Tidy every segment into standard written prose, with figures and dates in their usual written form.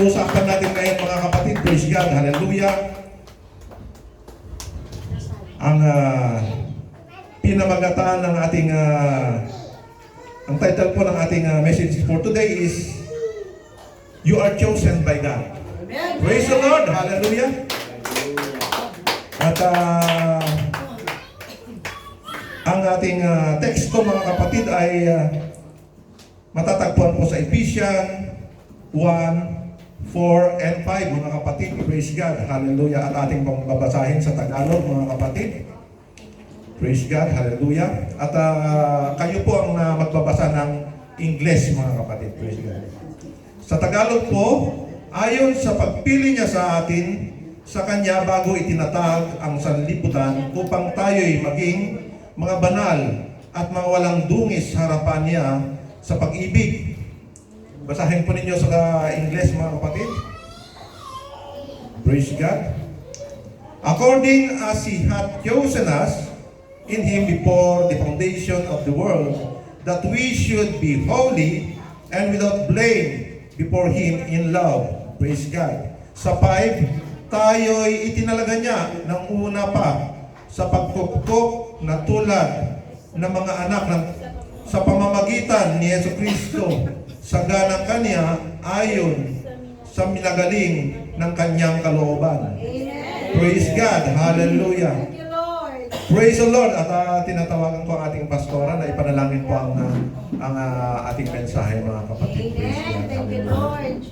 pag-uusapan natin ngayon mga kapatid, praise God, hallelujah. Ang pinamagataan ng ating, ang title po ng ating message for today is, You are chosen by God. Praise the Lord, hallelujah. At ang ating teksto mga kapatid ay matatagpuan po sa Ephesians 1, 4, and 5 mga kapatid. Praise God, hallelujah. At ating pong babasahin sa Tagalog mga kapatid. Praise God, hallelujah. At kayo po ang magbabasa ng English mga kapatid. Praise God. Sa Tagalog po, ayon sa pagpili niya sa atin, sa Kanya bago itinatag ang sanlibutan upang tayo'y maging mga banal at mga walang dungis harapan niya sa pag-ibig. Basahin po ninyo sa English mga kapatid. Praise God. According as He hath chosen us in Him before the foundation of the world, that we should be holy and without blame before Him in love. Praise God. Sa 5, tayo'y itinalaga niya ng una pa sa pagkukok na tulad ng mga anak ng, sa pamamagitan ni Yesu Kristo sa ganang Kanya ayon sa minagaling ng Kanyang kalooban. Amen. Praise God. Hallelujah. Thank you, Lord. Praise the Lord. At tinatawagan ko ang ating pastora na ipanalangin po ang ating mensahe mga kapatid. Praise God. Amen. Thank you, Lord.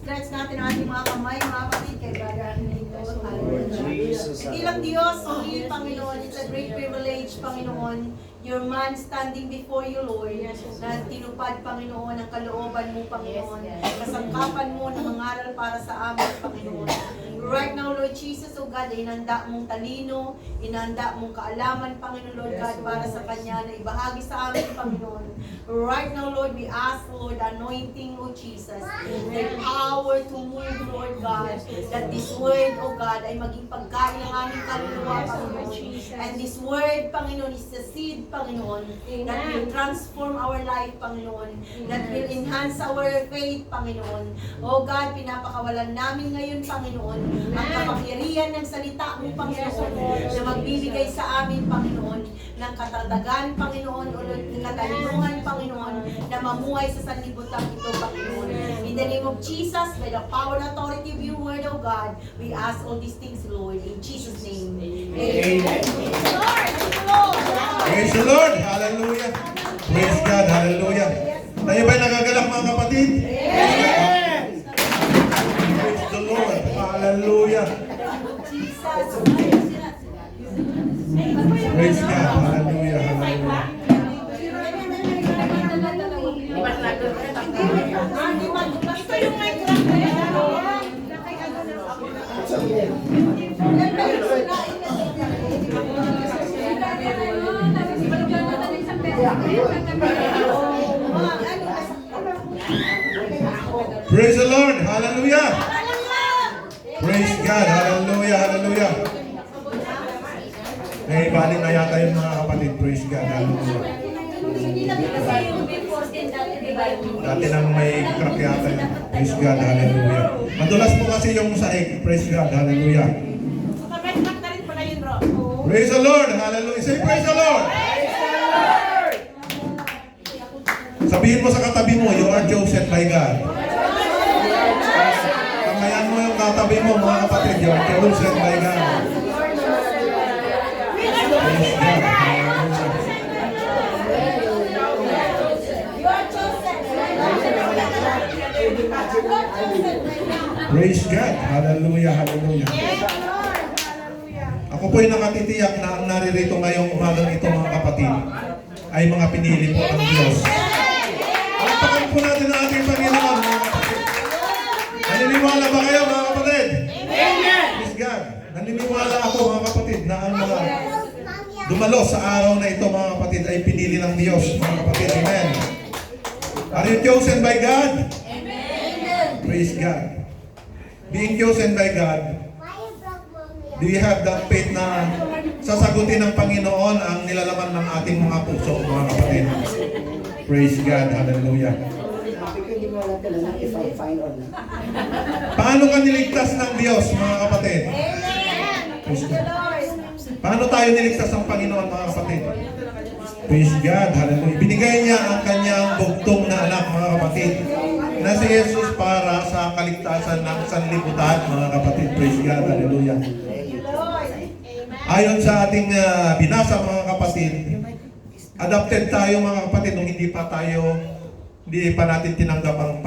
Stretch natin ang ating mga kamay, mga kapatid, kay Brother Arnelito. Hallelujah. Ilang Diyos, muli, Panginoon, it's a great privilege, Panginoon, your man standing before you, Lord, na tinupad, Panginoon, ang kalooban mo, Panginoon, kasangkapan mo na mangaral para sa amin, Panginoon. Right now, Lord Jesus, O God, inanda mong talino, inanda mong kaalaman, Panginoon, Lord God, para sa Kanya na ibahagi sa amin, Panginoon. Right now, Lord, we ask, Lord, anointing, O Jesus, the power to move, Lord God, that this word, O God, ay maging pagkain ng aming kaluluwa, Panginoon. And this word, Panginoon, is the seed, Panginoon, that will transform our life, Panginoon, that will enhance our faith, Panginoon. O God, pinapakawalan namin ngayon, Panginoon, ang kapangyarihan ng salita mo, Panginoon, na magbibigay sa amin, Panginoon, ng katatagan, Panginoon, o katalinuhan, Panginoon, na mamuhay sa sanlibutan ito, Panginoon. In the name of Jesus, by the power and authority of your word, O God, we ask all these things, Lord, in Jesus' name. Amen. Praise the Lord. Hallelujah. Praise God. Hallelujah. Tayo ba'y nagagalak mga kapatid? Amen. Praise the Lord. Hallelujah. Praise God. Hallelujah. Hallelujah. Ito yung mic Praise the Lord. Hallelujah. Praise God. Hallelujah. Hallelujah. Eh, bali na yata yung mga kapatid. Praise God. Hallelujah. Dati nang may crack yata yun. Praise God. Hallelujah. Madulas po kasi yung saig. Praise God. Hallelujah. Praise the Lord. Hallelujah. Say praise the Lord. Sabihin mo sa katabi mo, you are chosen by God. Kamayan mo yung katabi mo, mga kapatid, you are chosen by God. Praise God. Praise God. Hallelujah. Hallelujah. Ako po'y nakatitiyak na ang naririto ngayong umagang ito, mga kapatid, ay mga pinili po ng Diyos. Pagpakan po natin ang ating Panginoon, mga kapatid. Naniniwala ba kayo, mga kapatid? Amen! Praise God. Naniniwala ako, mga kapatid, na ang mga dumalo sa araw na ito, mga kapatid, ay pinili ng Diyos, mga kapatid. Amen. Are you chosen by God? Amen. Praise God. Being chosen by God, do you have that faith na sasagutin ng Panginoon ang nilalaman ng ating mga puso, mga kapatid? Praise God. Hallelujah. ko lang if I'm fine or not. Paano ka niligtas ng Diyos, mga kapatid? Amen. Praise the Lord. Paano tayo niligtas ng Panginoon, mga kapatid? Praise God, hallelujah. Binigay niya ang kanyang bugtong na anak, mga kapatid, na si Jesus para sa kaligtasan ng sanlibutan, mga kapatid. Praise God, hallelujah. Thank you, Lord. Ayon sa ating binasa, mga kapatid, adopted tayo, mga kapatid, nung hindi pa natin tinanggap ang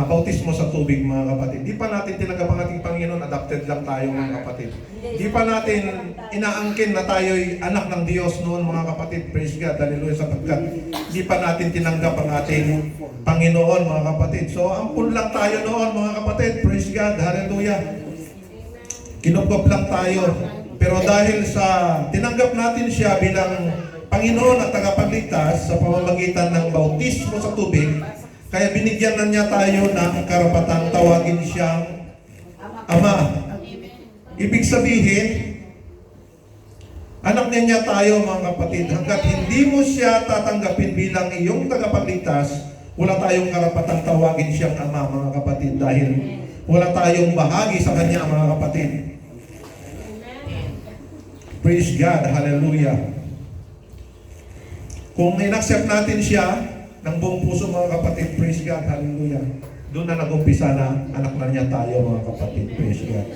bautismo sa tubig, mga kapatid. Hindi pa natin tinanggap ang ating Panginoon, adopted lang tayo, mga kapatid. Hindi pa natin inaangkin na tayo'y anak ng Diyos noon, mga kapatid. Praise God, hallelujah, sapagkat hindi pa natin tinanggap ang ating Panginoon, mga kapatid. So, ampun lang tayo noon, mga kapatid. Praise God, hallelujah. Kinupkop lang tayo. Pero dahil sa tinanggap natin siya bilang Panginoon at tagapagligtas sa pamamagitan ng bautismo sa tubig, kaya binigyan na niya tayo ng karapatang tawagin siyang Ama. Ibig sabihin, anak niya tayo, mga kapatid. Hanggat hindi mo siya tatanggapin bilang iyong tagapagligtas, wala tayong karapatang tawagin siyang Ama, mga kapatid, dahil wala tayong bahagi sa kanya, mga kapatid. Praise God, hallelujah. Kung in-accept natin siya ng buong puso, mga kapatid, praise God, hallelujah. Doon na nag-umpisa na anak na niya tayo, mga kapatid, praise God.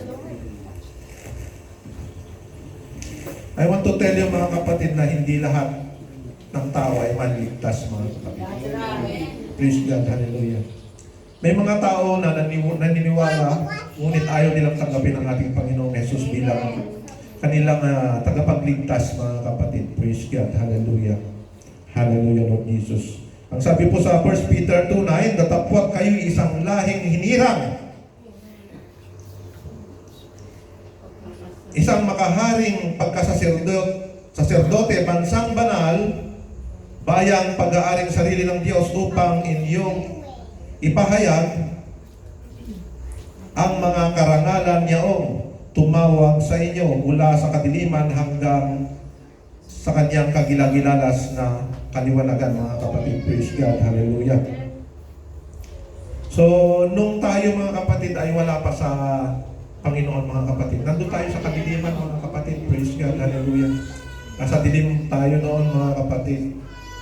I want to tell you, mga kapatid, na hindi lahat ng tao ay maliligtas, mga kapatid. Praise God, hallelujah. May mga tao na naniniwala, ngunit ayaw nilang tanggapin ang ating Panginoong Jesus bilang kanilang tagapagligtas, mga kapatid. Praise God, hallelujah. Hallelujah, Lord Jesus. Ang sabi po sa 1 Peter 2:9, datapwat kayo isang lahing hinirang, isang makaharing saserdote, bansang banal, bayang pag-aaring sarili ng Diyos upang inyong ipahayag ang mga karangalan niyaong tumawag sa inyo mula sa kadiliman hanggang sa kanyang kagilagilalas na kaliwanagan, mga kapatid. Praise God, hallelujah. So, nung tayo, mga kapatid, ay wala pa sa Panginoon, mga kapatid, nandun tayo sa kadiliman, mga kapatid. Praise God, hallelujah. Nasa dilim tayo noon, mga kapatid.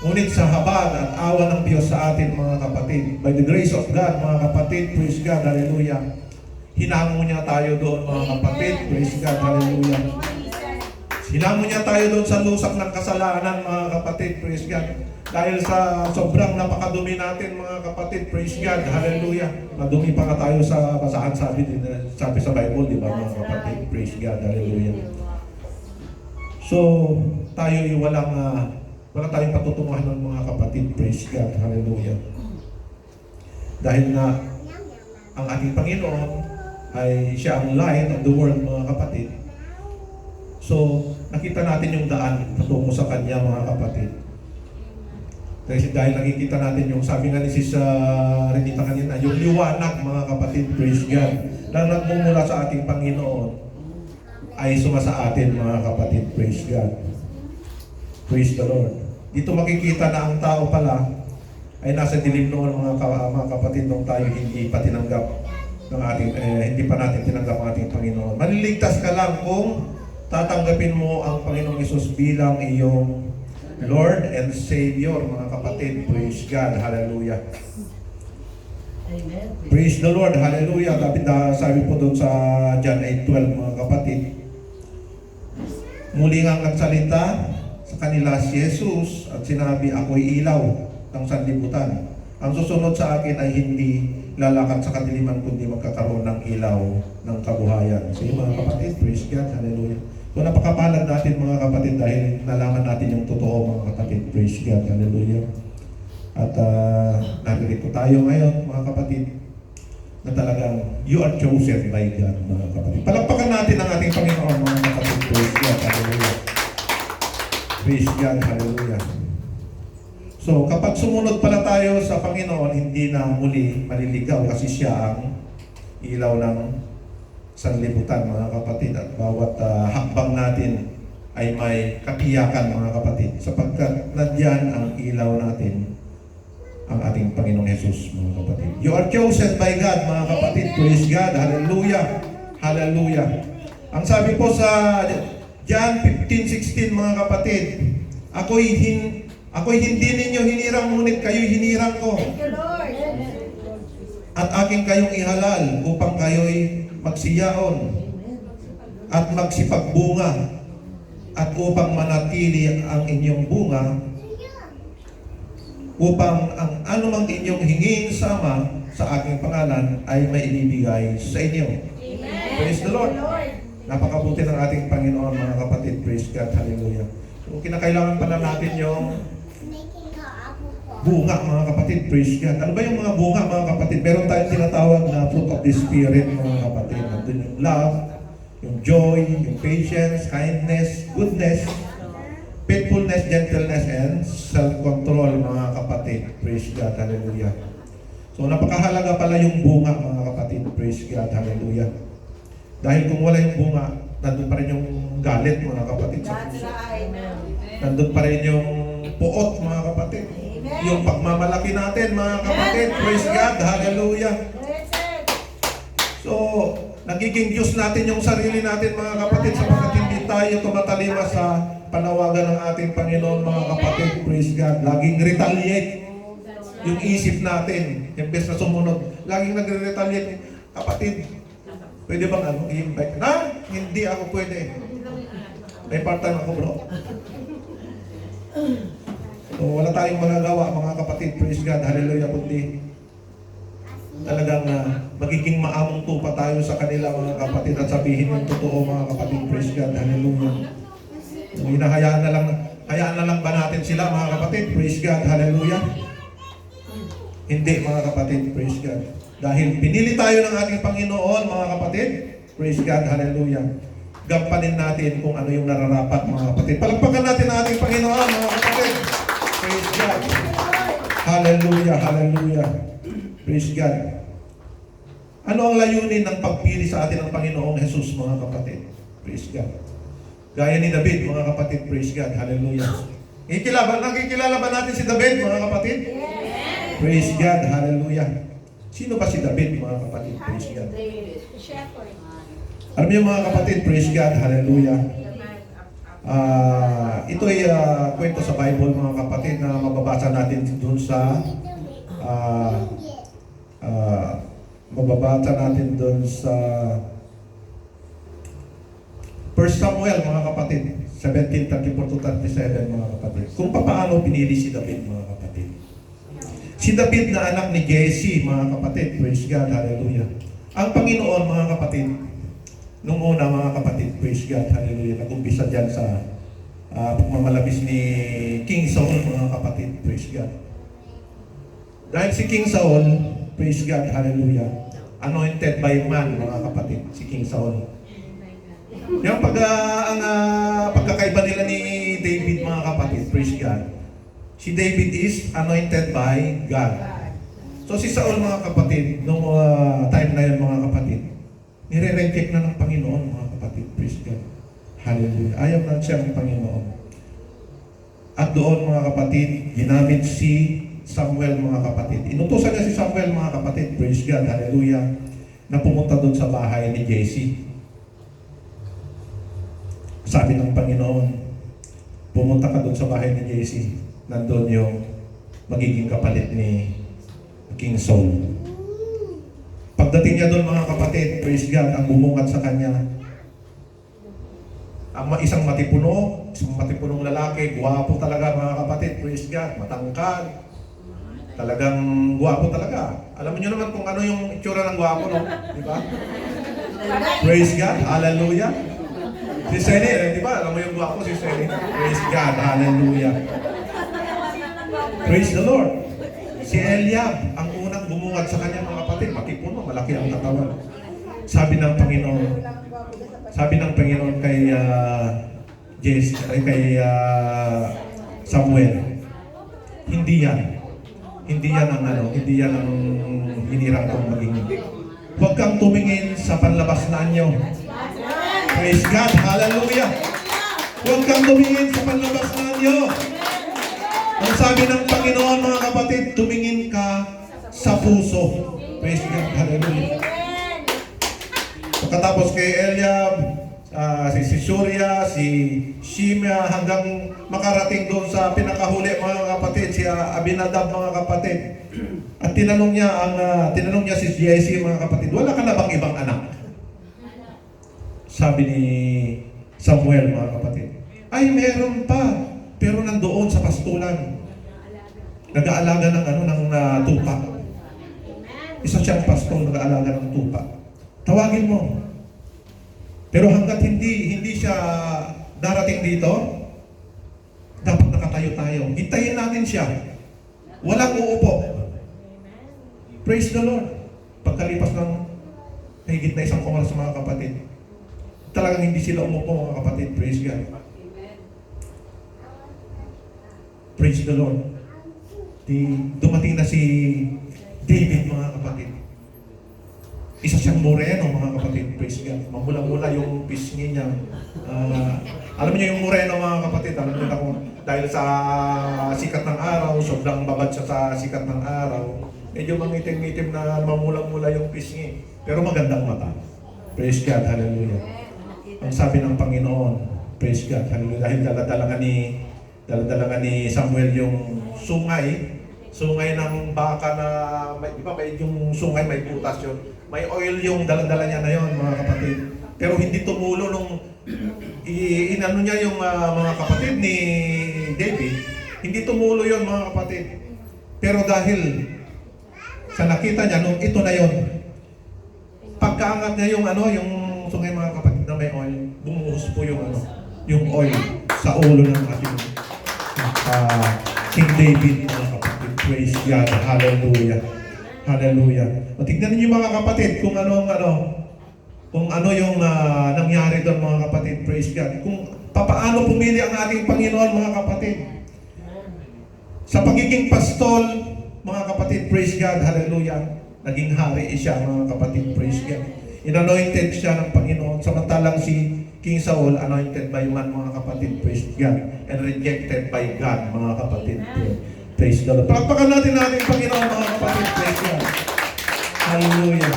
Ngunit sa habag at awa ng Diyos sa atin, mga kapatid, by the grace of God, mga kapatid, praise God, hallelujah. Hinango niya tayo doon, mga kapatid, praise God, hallelujah. Hinango niya tayo doon sa lusak ng kasalanan, mga kapatid, praise God. Dahil sa sobrang napakadumi natin, mga kapatid, praise God, hallelujah. Madumi pa nga tayo sa basahan, sabi sa Bible, di ba, mga kapatid, praise God, hallelujah. So, tayo ay wala tayong patutunguhan ng mga kapatid, praise God, hallelujah. Dahil nga, ang ating Panginoon ay siya ang light of the world, mga kapatid. So, nakita natin yung daan patungo sa Kanya, mga kapatid. Dahil nakikita natin yung sabi nga ni Sis Renita kanina, yung liwanag, mga kapatid, praise God, na nagmumula sa ating Panginoon ay sumasa atin, mga kapatid, praise God. Praise the Lord. Dito makikita na ang tao pala ay nasa dilim noon, mga kapatid, nung tayo hindi pa tinanggap ng hindi pa natin tinanggap ang ating Panginoon. Maliligtas ka lang kung tatanggapin mo ang Panginoong Hesus bilang iyong Lord and Savior, mga kapatid. Praise God, hallelujah. Amen. Praise the Lord, hallelujah. Sabi po doon sa John 8:12, mga kapatid, muli nga nagsalita sa kanila si Jesus at sinabi, ako'y ilaw ng sanlibutan. Ang susunod sa akin ay hindi lalakad sa kadiliman kundi magkakaroon ng ilaw ng kabuhayan. So mga kapatid, praise God, hallelujah. So napakapalad natin, mga kapatid, dahil nalaman natin yung totoo, mga kapatid, praise God, hallelujah. At narito tayo ngayon, mga kapatid, na talagang you are chosen by God, mga kapatid. Palakpakan natin ang ating Panginoon, mga kapatid, praise God, hallelujah. Praise God, hallelujah. So, kapag sumunod pala tayo sa Panginoon, hindi na muli maliligaw kasi siya ang ilaw ng sanlibutan, mga kapatid. At bawat hakbang natin ay may katiyakan, mga kapatid. Sapagkat nandiyan ang ilaw natin ang ating Panginoong Jesus, mga kapatid. You are chosen by God, mga kapatid. Praise God. Hallelujah. Hallelujah. Ang sabi po sa John 15:16, mga kapatid, ako'y hindi ninyo hinirang, ngunit kayo'y hinirang ko. Thank you, Lord. At aking kayong ihalal upang kayo'y magsiyaon at magsipagbunga at upang manatili ang inyong bunga, upang ang anumang inyong hingin sama sa aking pangalan ay maibibigay sa inyo. Amen. Praise the Lord. Lord. Napakabuti ng ating Panginoon, mga kapatid. Praise God. Hallelujah. Kung kinakailangan pala natin yung bunga, mga kapatid. Praise God. Ano ba yung mga bunga, mga kapatid? Meron tayong tinatawag na fruit of the Spirit, mga kapatid. Nandun yung love, yung joy, yung patience, kindness, goodness, faithfulness, gentleness, and self-control, mga kapatid. Praise God. Hallelujah. So, napakahalaga pala yung bunga, mga kapatid. Praise God. Hallelujah. Dahil kung wala yung bunga, nandun pa rin yung galit, mga kapatid. That's right. Nandun pa rin yung puot, mga kapatid. Amen. Yung pagmamalaki natin, mga kapatid. Praise God. Hallelujah. Blessed. So, nagiging Diyos natin yung sarili natin, mga kapatid, sapagkat hindi tayo tumatalima sa panawagan ng ating Panginoon, mga kapatid. Praise God. Laging retaliate yung isip natin. Imbes na sumunod, laging nagre-retaliate. Kapatid, pwede bang i-invite? Na, hindi ako pwede. May part-time ako, bro. So, wala tayong magagawa, mga kapatid. Praise God. Hallelujah. Kundi talagang magiging maamong tupa tayo sa kanila, mga kapatid, at sabihin yung totoo, mga kapatid. Praise God. Hallelujah. So, hayaan na lang ba natin sila, mga kapatid? Praise God. Hallelujah. Hindi, mga kapatid. Praise God. Dahil pinili tayo ng ating Panginoon, mga kapatid. Praise God. Hallelujah. Gampanin natin kung ano yung nararapat, mga kapatid. Palagpakan natin ang ating Panginoon, mga kapatid. Praise God. Hallelujah. Hallelujah. Praise God. Ano ang layunin ng pagpili sa atin ng Panginoong Jesus, mga kapatid? Praise God. Gaya ni David, mga kapatid. Praise God. Hallelujah. Nakikilala ba natin si David, mga kapatid? Yes. Praise God. Hallelujah. Sino ba si David, mga kapatid? Praise God. Shepherd. Alam niyo, mga kapatid, praise God. Hallelujah. Ito ay kwento sa Bible, mga kapatid, na mababasa natin doon sa mababasa natin doon sa 1 Samuel, mga kapatid, 17:34-37, mga kapatid. Kung paano pinili si David, mga kapatid. Si David na anak ni Jesse, mga kapatid. Praise God. Hallelujah. Ang Panginoon, mga kapatid, nung una, mga kapatid, praise God. Hallelujah. Nag-umpisa dyan sa pagmamalabis ni King Saul, mga kapatid. Praise God. Dahil si King Saul, praise God. Hallelujah. Anointed by man, mga kapatid. Si King Saul. Yung pagkakaiba nila ni David, mga kapatid. Praise God. Si David is anointed by God. So si Saul, mga kapatid, nung time na yun, mga kapatid, nire-reject na ng Panginoon, mga kapatid. Praise God. Hallelujah. Ayaw na siya ng Panginoon. At doon, mga kapatid, ginamit si Samuel, mga kapatid. Inutusan niya si Samuel, mga kapatid. Praise God. Hallelujah. Na pumunta doon sa bahay ni Jesse. Sabi ng Panginoon, pumunta ka doon sa bahay ni Jesse. Nandun yung magiging kapalit ni King Saul. Pagdating niya doon, mga kapatid, praise God, ang bumungad sa kanya, ang isang matipunong lalaki, guwapo talaga, mga kapatid, praise God, matangkad, talagang guwapo talaga. Alam niyo naman kung ano yung itsura ng guwapo, no? Di ba? Praise God, hallelujah. Si Seni, di ba? Alam mo yung guwapo, si Seni. Praise God, hallelujah. Praise the Lord. Si Eliab, ang unang bumungad sa kanya, mga kapatid, matipuno, malaki ang katawan. Sabi ng Panginoon kay Samuel, hindi yan ang hinirang kong maging. Huwag kang tumingin sa panlabas na anyo. Praise God, hallelujah. Huwag kang tumingin sa panlabas na anyo. Ang sabi ng Panginoon, mga kapatid, tumingin ka sa puso. Praise God. Hallelujah. Amen. Pagkatapos kay Eliab, si Surya, si Shimea, hanggang makarating doon sa pinakahuli, mga kapatid, si Abinadab, mga kapatid. At tinanong niya si Jesse, mga kapatid, wala ka na bang ibang anak? Sabi ni Samuel, mga kapatid, ay meron pa, pero nandoon sa pastulan. Nag-aalaga ng tupa. Isa siyang pastol, nag-aalaga ng tupa. Tawagin mo. Pero hanggat hindi siya darating dito, dapat nakatayo tayo. Hintayin natin siya. Walang uupo. Praise the Lord. Pagkalipas ng higit na 1 oras, mga kapatid, talagang hindi sila umupo, mga kapatid. Praise God. Praise the Lord. Dumating na si David, mga kapatid. Isa siyang moreno, mga kapatid. Praise God. Mamula-mula yung pisngi niya. Alam niyo yung moreno, mga kapatid. Alam niyo na kung dahil sa sikat ng araw, sobrang babad siya sa sikat ng araw. Medyo mangitim-ngitim na mamula-mula yung pisngi. Pero magandang mata. Praise God. Hallelujah. Ang sabi ng Panginoon, praise God. Hallelujah. Dahil daladala ni Samuel yung sungay ng baka na, di ba may yung sungay, may butas yun. May oil yung daladala niya na yun, mga kapatid. Pero hindi tumulo nung inano niya yung mga kapatid ni David. Hindi tumulo yun, mga kapatid. Pero dahil sa nakita niya nung ito na yun, pagkaangat niya yung sungay, mga kapatid, na may oil, bumuhos po yung oil sa ulo ng ating King David, mga kapatid. Praise God. Hallelujah. Hallelujah. O, tignan niyo, mga kapatid, kung ano yung nangyari doon, mga kapatid. Praise God. Kung papaano pumili ang ating Panginoon, mga kapatid. Sa pagiging pastol, mga kapatid, praise God. Hallelujah. Naging hari siya, mga kapatid. Praise God. Inanointed siya ng Panginoon. Samantalang si King Saul, anointed by man, mga kapatid. Praise God. And rejected by God, mga kapatid. Praise God. Palakpakan natin ating Panginoon, mga kapatid. Praise God. Hallelujah.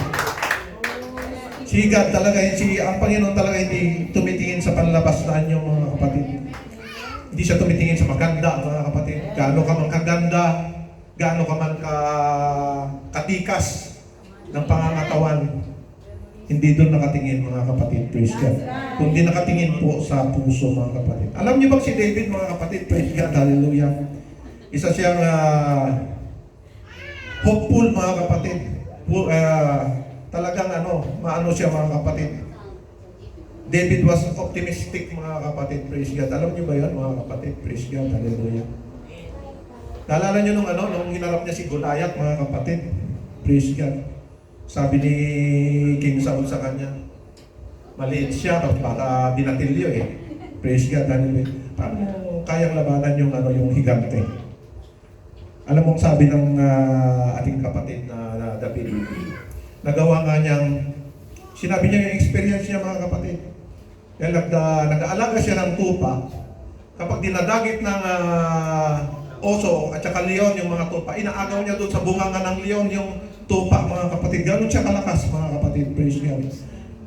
Si God talaga, ang Panginoon talaga hindi tumitingin sa panlabas na anyo, mga kapatid. Hindi siya tumitingin sa maganda, mga kapatid. Gaano ka man kaganda, gaano ka man katikas ng pangangatawan, hindi doon nakatingin, mga kapatid. Praise God. Kundi nakatingin po sa puso, mga kapatid. Alam niyo ba si David, mga kapatid? Praise God. Hallelujah. Isa siyang hopeful, mga kapatid. Talagang maano siya, mga kapatid. David was optimistic, mga kapatid. Praise God. Alam niyo ba yan, mga kapatid? Praise God. Hallelujah. Naalala niyo nung hinarap niya si Goliath, mga kapatid? Praise God. Sabi ni King Saul sa kanya, maliit siya, baka binatilyo eh. Praise God. Hallelujah. Paano kayang labanan yung higante? Alam mo ang sabi ng ating kapatid na David, nagawa nga niyang, sinabi niya yung experience niya, mga kapatid. Kaya nag-aalaga siya ng tupa. Kapag dinadagit ng oso at saka leon yung mga tupa, inaagaw niya doon sa bunganga ng leon yung tupa, mga kapatid. Ganun siya kalakas, mga kapatid. Praise God.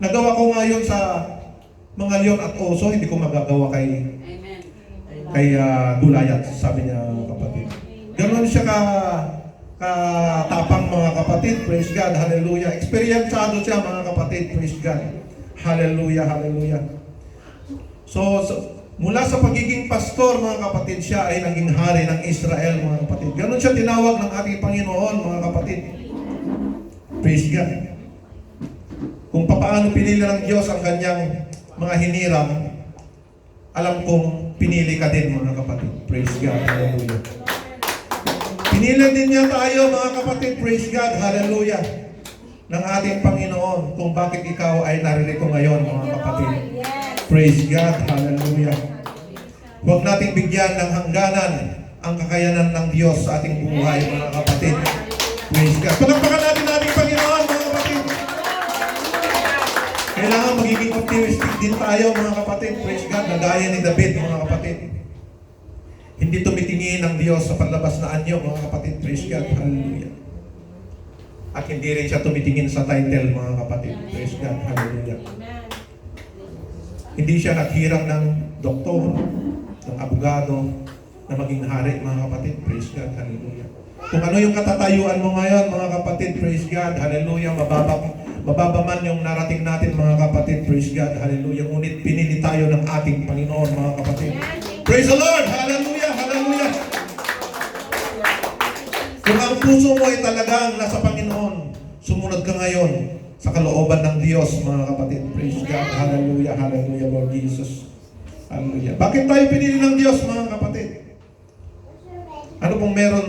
Nagawa ko nga yun sa mga leon at oso, hindi ko magagawa kay Goliath, sabi niya, kapatid. Ganun siya katapang, mga kapatid. Praise God. Hallelujah. Experiencado siya, mga kapatid. Praise God. Hallelujah. Hallelujah. So mula sa pagiging pastor, mga kapatid, siya ay naging hari ng Israel, mga kapatid. Ganun siya tinawag ng ating Panginoon, mga kapatid. Praise God. Kung paano pinili ng Diyos ang kanyang mga hiniram, alam kong pinili ka din, mga kapatid. Praise God. Hallelujah. Pinili din niya tayo, mga kapatid. Praise God. Hallelujah. Ng ating Panginoon kung bakit ikaw ay naririto ngayon, mga kapatid. Praise God. Hallelujah. Huwag nating bigyan ng hangganan ang kakayanan ng Diyos sa ating buhay, mga kapatid. Praise God. Palakpakan natin ating Panginoon, mga kapatid. Kailangan magiging optimistic din tayo, mga kapatid. Praise God. Nagaya ni David, mga kapatid. Hindi tumitingin ang Diyos sa panlabas na anyo, mga kapatid. Praise God. Hallelujah. At hindi rin siya tumitingin sa title, mga kapatid. Praise God. Hallelujah. Hindi siya naghirang ng doktor, ng abogado, na maging hari, mga kapatid. Praise God. Hallelujah. Kung ano yung katatayuan mo ngayon, mga kapatid. Praise God. Hallelujah. Mababa man yung narating natin, mga kapatid. Praise God. Hallelujah. Ngunit pinili tayo ng ating Panginoon, mga kapatid. Praise the Lord. Hallelujah. Hallelujah. Kung ang puso mo ay talagang nasa Panginoon, sumunod ka ngayon sa kalooban ng Diyos, mga kapatid. Praise God. Hallelujah. Hallelujah, Lord Jesus. Hallelujah. Bakit tayo pinili ng Diyos, mga kapatid? Ano pong meron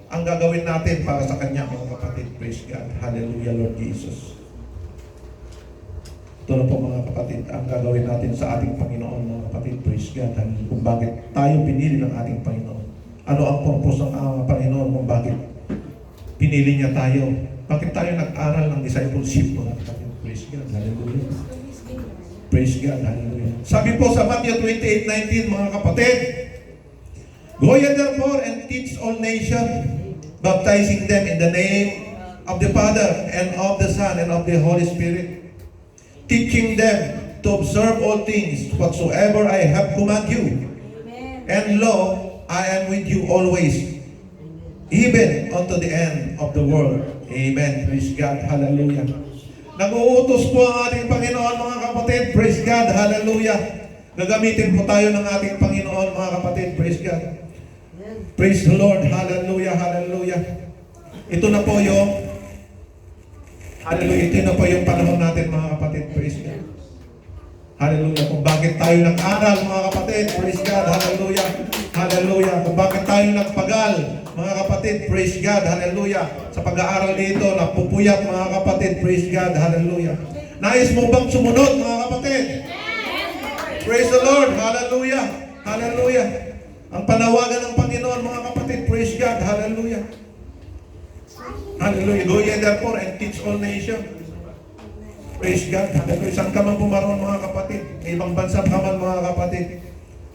ang gagawin natin para sa Kanya, mga kapatid? Praise God. Hallelujah, Lord Jesus. Ito na po, mga kapatid, ang gagawin natin sa ating Panginoon, mga kapatid. Praise God. Hallelujah. Kung bakit tayo pinili ng ating Panginoon. Ano ang purpose ng Panginoon kung bakit pinili niya tayo? Bakit tayo nag-aral ng discipleship, mga kapatid? Praise God. Hallelujah. Praise God. Hallelujah. Sabi po sa Matthew 28:19, mga kapatid, go ye therefore and teach all nations, baptizing them in the name of the Father and of the Son and of the Holy Spirit, teaching them to observe all things whatsoever I have commanded you. And lo, I am with you always, even unto the end of the world. Amen. Praise God. Hallelujah. Nag-uutos po ang ating Panginoon, mga kapatid. Praise God. Hallelujah. Gagamitin po tayo ng ating Panginoon, mga kapatid. Praise God. Praise the Lord. Hallelujah. Hallelujah. Ito na po yung Hallelujah. Ito na po yung panahon natin, mga kapatid. Praise God. Hallelujah. Kung bakit tayo nag-aral, mga kapatid. Praise God. Hallelujah. Hallelujah. Kung bakit tayo nagpagal, mga kapatid. Praise God. Hallelujah. Sa pag-aaral dito, napupuyat, mga kapatid. Praise God. Hallelujah. Nais mo bang sumunod, mga kapatid? Praise the Lord. Hallelujah. Hallelujah. Ang panawagan ng Panginoon, mga kapatid. Praise God. Hallelujah. Hallelujah. Go ye therefore and teach all nations. Praise God. Hallelujah. Saan ka man pumaroon, mga kapatid? Ibang bansa ka man, mga kapatid.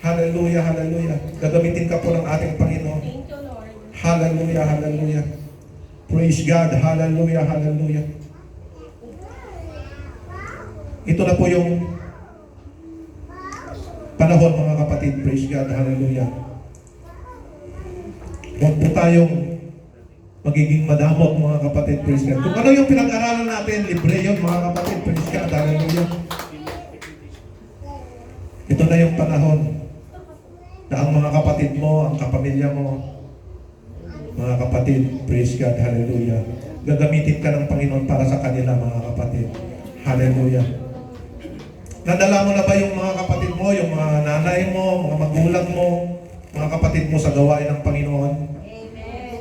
Hallelujah. Hallelujah. Gagamitin ka po ng ating Panginoon. Thank you, Lord. Hallelujah. Hallelujah. Praise God. Hallelujah. Hallelujah. Ito na po yung panahon, mga kapatid. Praise God. Hallelujah. Huwag po tayong magiging madamot, mga kapatid. Praise God. Kung ano yung pinag-aralan natin, libre yun, mga kapatid. Praise God. Hallelujah. Ito na yung panahon na ang mga kapatid mo, ang kapamilya mo, mga kapatid, praise God, hallelujah. Gagamitin ka ng Panginoon para sa kanila, mga kapatid. Hallelujah. Nadala mo na ba yung mga kapatid mo, yung mga nanay mo, mga magulang mo, mga kapatid mo sa gawain ng Panginoon? Amen.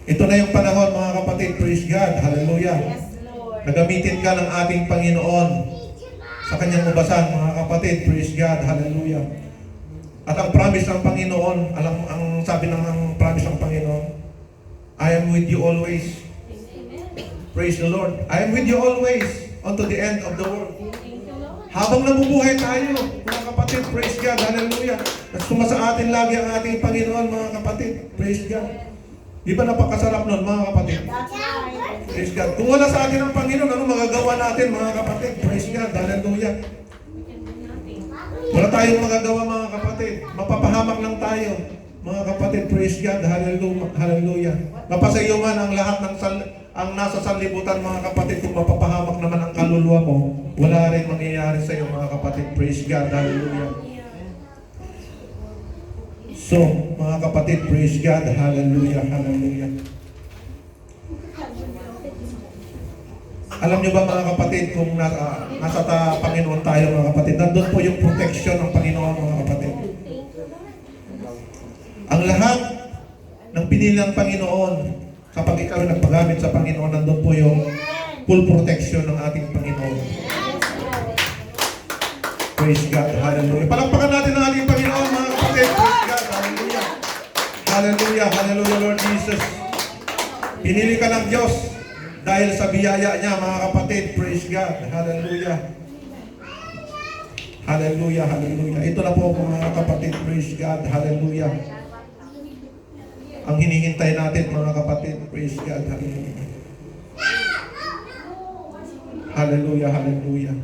Ito na yung panahon, mga kapatid, praise God, hallelujah. Yes, Lord. Nagamitin ka ng ating Panginoon sa kanyang ubasan, mga kapatid, praise God, hallelujah. At ang promise ng Panginoon, ang sabi ng promise ng Panginoon, I am with you always. Praise the Lord. I am with you always unto the end of the world. Habang nabubuhay tayo, mga kapatid, praise God, hallelujah. Nagsuma sa atin lagi ang ating Panginoon, mga kapatid, praise God. Di ba napakasarap nun, mga kapatid? That's right. Praise God. Kung wala sa atin ang Panginoon, ano magagawa natin, mga kapatid? Praise God, hallelujah. Wala tayong magagawa, mga kapatid. Mapapahamak lang tayo, mga kapatid. Praise God, hallelujah. Hallelujah. Mapasayungan ang lahat ng ang nasa sanlibutan, mga kapatid. Kung mapapahamak naman ang kaluluwa mo, wala rin mangyayari sa iyo, mga kapatid. Praise God, hallelujah. So, mga kapatid, praise God, hallelujah, hallelujah. Alam niyo ba, mga kapatid, kung nasa Panginoon tayo, mga kapatid, nandun po yung protection ng Panginoon, mga kapatid. Ang lahat ng pinili ng Panginoon, kapag ikaw ay nagpagamit sa Panginoon, nandun po yung full protection ng ating Panginoon. Praise God, hallelujah. Palakpakan natin ang ating Panginoon, mga kapatid. Praise God, hallelujah. Hallelujah, hallelujah, Lord Jesus. Pinili ka ng Diyos dahil sa biyaya niya, mga kapatid. Praise God, hallelujah. Hallelujah, hallelujah. Ito na po mga kapatid, praise God, hallelujah. Ang hinihintay natin mga kapatid, praise God, hallelujah. Hallelujah, hallelujah.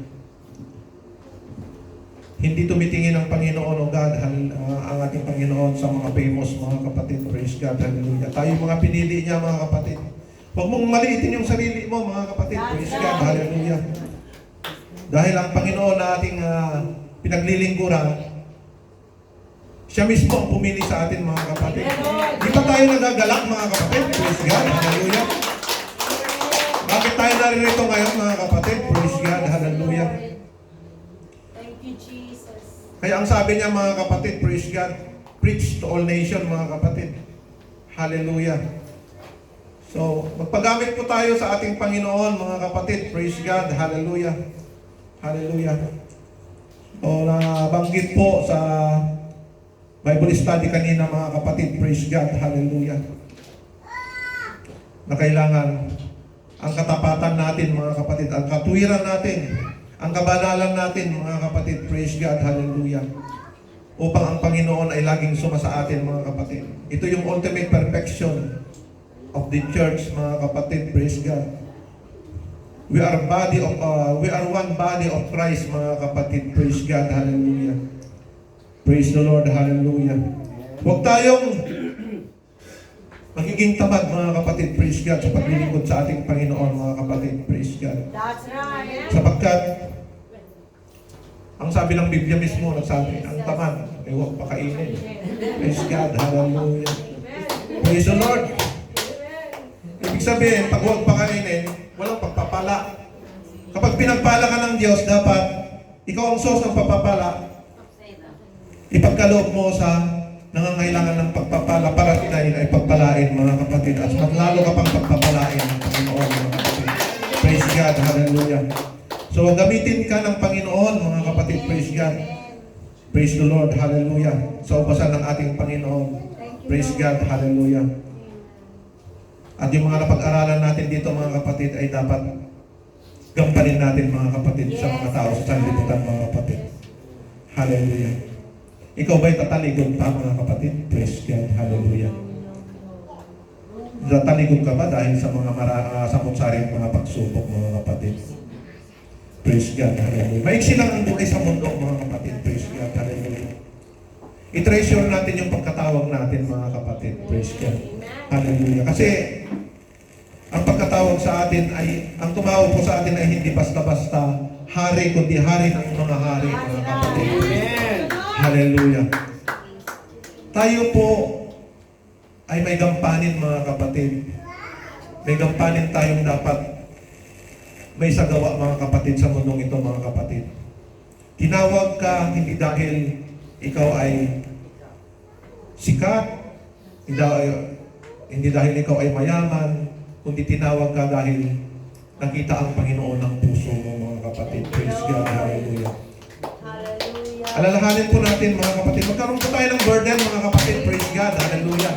Hindi tumitingin ang Panginoon o God, ang ating Panginoon sa mga famous mga kapatid, praise God, hallelujah. Tayo mga pinili niya mga kapatid. Huwag mong maliitin yung sarili mo mga kapatid, praise God, hallelujah. Dahil ang Panginoon na ating pinaglilingkuran, siya mismo ang pumili sa atin mga kapatid. Di ba tayo nagagalak mga kapatid? Praise God, hallelujah. Bakit tayo naririto ngayon mga kapatid? Praise God, hallelujah. Thank you, Jesus. Kaya ang sabi niya mga kapatid, praise God, preach to all nation mga kapatid. Hallelujah. So, magpagamit po tayo sa ating Panginoon mga kapatid, praise God, hallelujah. Hallelujah. O nabanggit po sa Bible study kanina mga kapatid, praise God, hallelujah. Na kailangan ang katapatan natin mga kapatid, ang katuwiran natin, ang kabanalan natin mga kapatid, praise God, hallelujah. Upang ang Panginoon ay laging suma sa atin mga kapatid. Ito yung ultimate perfection of the church mga kapatid, praise God. We are one body of Christ mga kapatid, praise God, hallelujah. Praise the Lord, hallelujah. Huwag tayong magiging tamad mga kapatid, praise God, sa paglilingkod sa ating Panginoon mga kapatid, praise God. That's right. Sapagkat ang sabi ng Biblia mismo, nagsabi, ang tamad ay huwag pakainin. Praise God, hallelujah. Praise the Lord. Ibig sabihin, pag huwag pakainin, walang pagpapala. Kapag pinagpala ka ng Diyos, dapat ikaw ang source ng pagpapala. Ipagkaloob mo sa nangangailangan ng pagpapala para tinayin ay pagpalain mga kapatid. At mas lalo ka pang pagpapalain ng Panginoon mga kapatid. Praise God, hallelujah. So gamitin ka ng Panginoon mga kapatid, praise God. Praise the Lord, hallelujah. Sa ubasan ng ating Panginoon. Praise God, hallelujah. At yung mga napag-aralan natin dito mga kapatid ay dapat gampanin natin mga kapatid sa mga tao sa sanlibutan mga kapatid. Hallelujah. Ikaw ba'y tataligon pa mga kapatid? Praise God, hallelujah. Tataligon ka ba dahil sa mga samot-saring mga pagsubok mga kapatid? Praise God, hallelujah. Maiksi lang ang buhay sa mundo mga kapatid. Praise God, hallelujah. I-treasure natin yung pagkatawag natin mga kapatid. Praise God. Hallelujah. Kasi ang pagkatawag sa atin ay, ang tumawag po sa atin ay hindi basta-basta hari, kundi hari ng mga hari mga kapatid. Hallelujah. Tayo po ay may gampanin mga kapatid. May gampanin tayong dapat may sagawa mga kapatid sa mundong ito mga kapatid. Tinawag ka hindi dahil ikaw ay sikat, hindi dahil ikaw ay mayaman, kundi tinawag ka dahil nakita ang Panginoon ng puso mo mga kapatid. Praise God, hallelujah. Hallelujah. Alalahanin po natin mga kapatid, magkaroon po tayo ng burden mga kapatid. Praise God, hallelujah.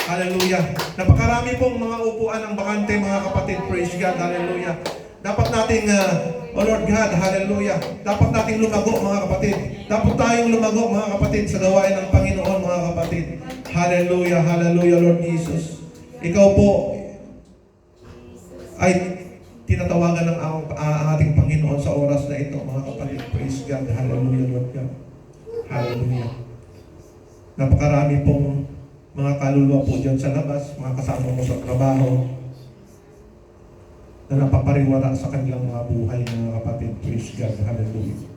Hallelujah. Napakarami pong mga upuan ng bakante mga kapatid. Praise God, hallelujah. Dapat nating, oh Lord God, hallelujah. Dapat nating lumago mga kapatid. Dapat tayong lumago mga kapatid sa gawain ng Panginoon mga kapatid. Hallelujah, hallelujah Lord Jesus. Ikaw po ay tinatawagan ng ating Panginoon sa oras na ito mga kapatid. Praise God, hallelujah Lord God. Hallelujah. Napakarami pong mga kaluluwa po dyan sa labas, mga kasama mo sa trabaho, na napapariwara sa kanilang mga buhay mga kapatid. Praise God, hallelujah.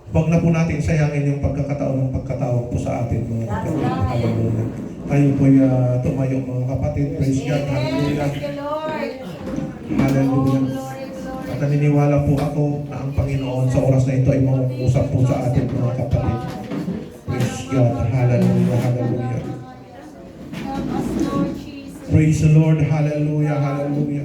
Huwag na po natin sayangin yung pagkakataon ng pagkatawag po sa atin mga kapatid. Hallelujah. Tayo po tumayo mga kapatid. Praise God, hallelujah. Hallelujah. At naniniwala po ako na ang Panginoon sa oras na ito ay mangungusap po sa atin mga kapatid. Praise God, hallelujah, hallelujah. Praise the Lord, hallelujah, hallelujah.